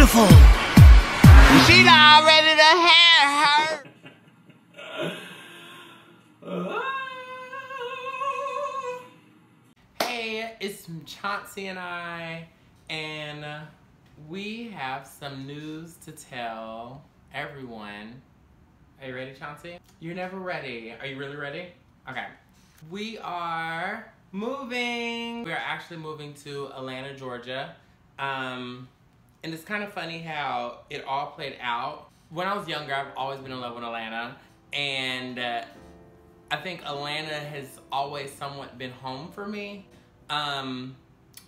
beautiful. She already the hair hurt. Hey, it's Chauncey and we have some news to tell everyone. Are you ready, Chauncey? You're never ready. Are you really ready? Okay. We are moving. We are actually moving to Atlanta, Georgia. And it's kind of funny how it all played out. When I was younger, I've always been in love with Atlanta. And I think Atlanta has always somewhat been home for me. And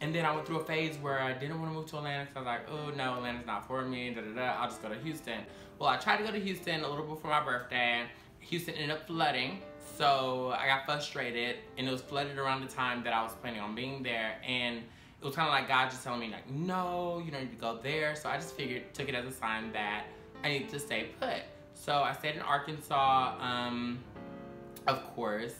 then I went through a phase where I didn't want to move to Atlanta because I was like, oh no, Atlanta's not for me, I'll just go to Houston. Well, I tried to go to Houston a little before my birthday. Houston ended up flooding, so I got frustrated, and it was flooded around the time that I was planning on being there, and it was kind of like God just telling me like, no, you don't need to go there. So I just took it as a sign that I need to stay put. So I stayed in Arkansas, of course,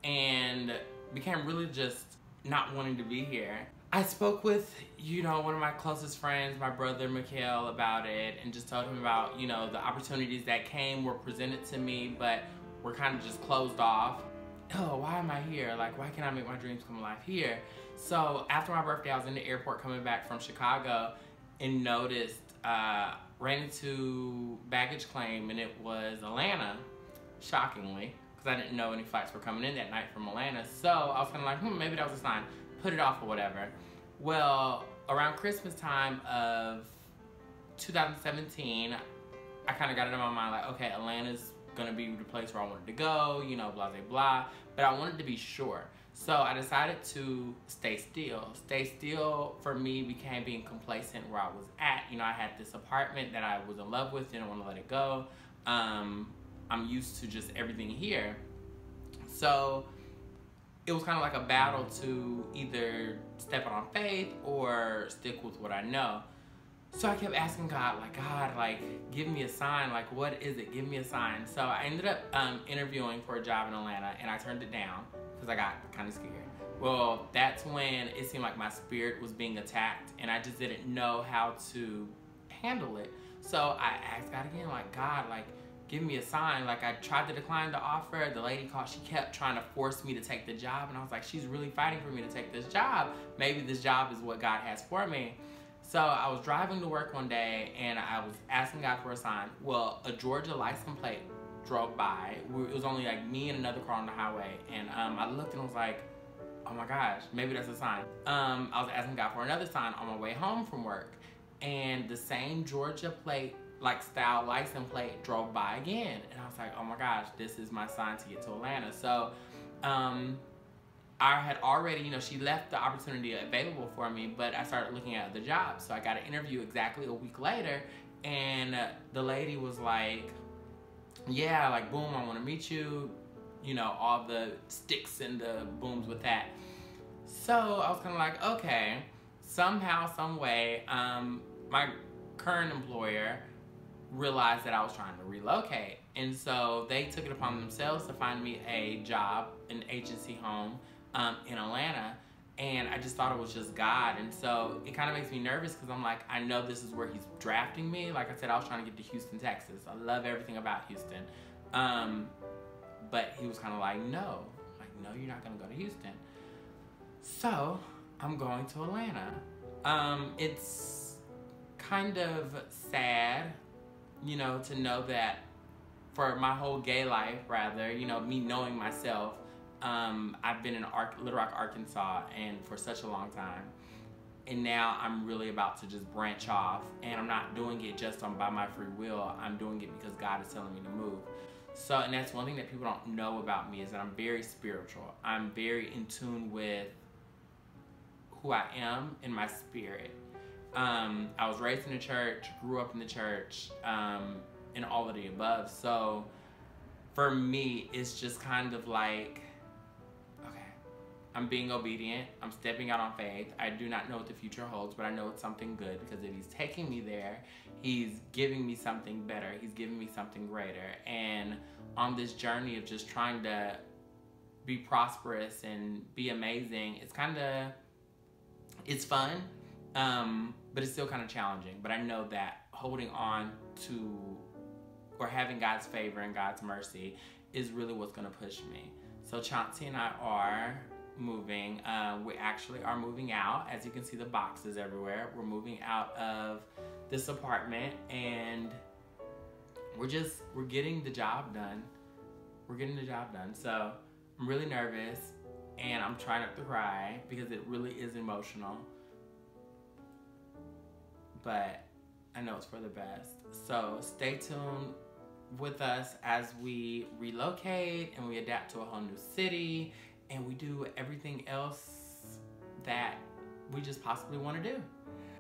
and became really just not wanting to be here. I spoke with, one of my closest friends, my brother, Mikhail, about it, and just told him about, the opportunities that were presented to me, but were kind of just closed off. Oh, why am I here? Like, why can't I make my dreams come alive here? So after my birthday, I was in the airport coming back from Chicago and noticed, ran into baggage claim, and it was Atlanta, shockingly, because I didn't know any flights were coming in that night from Atlanta. So I was kind of like, maybe that was a sign. Put it off or whatever. Well, around Christmas time of 2017, I kind of got it in my mind like, okay, Atlanta's gonna be the place where I wanted to go, blah, blah, blah. But I wanted to be sure. So I decided to stay still. Stay still for me became being complacent where I was at. I had this apartment that I was in love with, didn't want to let it go. I'm used to just everything here. So it was kind of like a battle to either step out on faith or stick with what I know. So I kept asking God, give me a sign. Like, what is it? Give me a sign. So I ended up interviewing for a job in Atlanta, and I turned it down because I got kind of scared. Well, that's when it seemed like my spirit was being attacked, and I just didn't know how to handle it. So I asked God again, God, give me a sign. I tried to decline the offer. The lady called, she kept trying to force me to take the job. And I was like, she's really fighting for me to take this job. Maybe this job is what God has for me. So I was driving to work one day and I was asking God for a sign. Well, a Georgia license plate drove by. It was only me and another car on the highway. And I looked and was like, oh my gosh, maybe that's a sign. I was asking God for another sign on my way home from work. And the same Georgia plate style license plate drove by again, and I was like, oh my gosh, this is my sign to get to Atlanta. So I had already, she left the opportunity available for me, but I started looking at the jobs. So I got an interview exactly a week later, and the lady was like, yeah, boom, I want to meet you, all the sticks and the booms with that. So I was kind of like, okay. Somehow, some way, my current employer realized that I was trying to relocate, and so they took it upon themselves to find me a job, an agency home in Atlanta, and I just thought it was just God. And so it kind of makes me nervous because I'm like, I know this is where he's drafting me. Like I said, I was trying to get to Houston, Texas. I love everything about Houston, but he was kind of like, no, you're not gonna go to Houston. So I'm going to Atlanta. It's kind of sad, to know that for my whole gay life, rather, me knowing myself, I've been in Little Rock, Arkansas, and for such a long time. And now I'm really about to just branch off, and I'm not doing it just by my free will. I'm doing it because God is telling me to move. So, and that's one thing that people don't know about me, is that I'm very spiritual. I'm very in tune with who I am in my spirit. I was raised in the church, grew up in the church, and all of the above. So for me, it's just kind of like, okay, I'm being obedient. I'm stepping out on faith. I do not know what the future holds, but I know it's something good, because if he's taking me there, he's giving me something better. He's giving me something greater. And on this journey of just trying to be prosperous and be amazing, it's fun, But it's still kind of challenging. But I know that holding on to or having God's favor and God's mercy is really what's going to push me. So Chauncey and I are moving. We actually are moving out. As you can see, the boxes everywhere. We're moving out of this apartment, and we're getting the job done. We're getting the job done. So I'm really nervous, and I'm trying not to cry because it really is emotional. But I know it's for the best. So stay tuned with us as we relocate and we adapt to a whole new city and we do everything else that we just possibly want to do.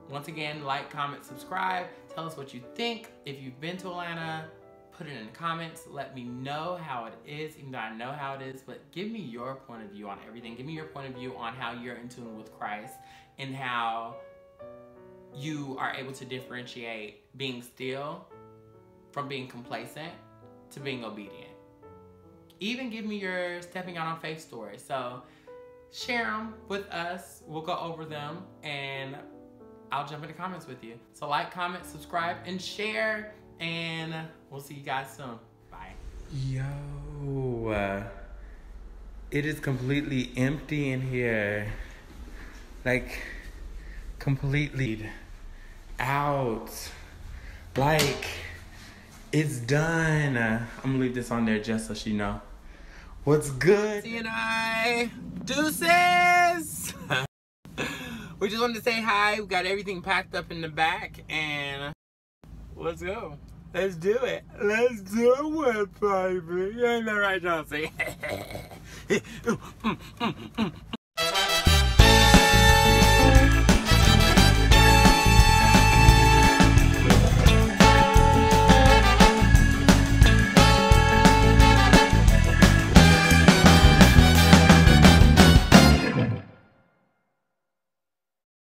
Once again, like, comment, subscribe. Tell us what you think. If you've been to Atlanta, put it in the comments. Let me know how it is, even though I know how it is, but give me your point of view on everything. Give me your point of view on how you're in tune with Christ and how you are able to differentiate being still from being complacent to being obedient. Even give me your stepping out on faith stories. So share them with us. We'll go over them and I'll jump in the comments with you. So like, comment, subscribe, and share. And we'll see you guys soon. Bye. Yo, it is completely empty in here. Like, completely out. Like, it's done. I'm gonna leave this on there just so she know. What's good? See and I, deuces. We just wanted to say hi. We got everything packed up in the back, and let's go. Let's do it. Let's do it, baby. Ain't that right, Chauncey?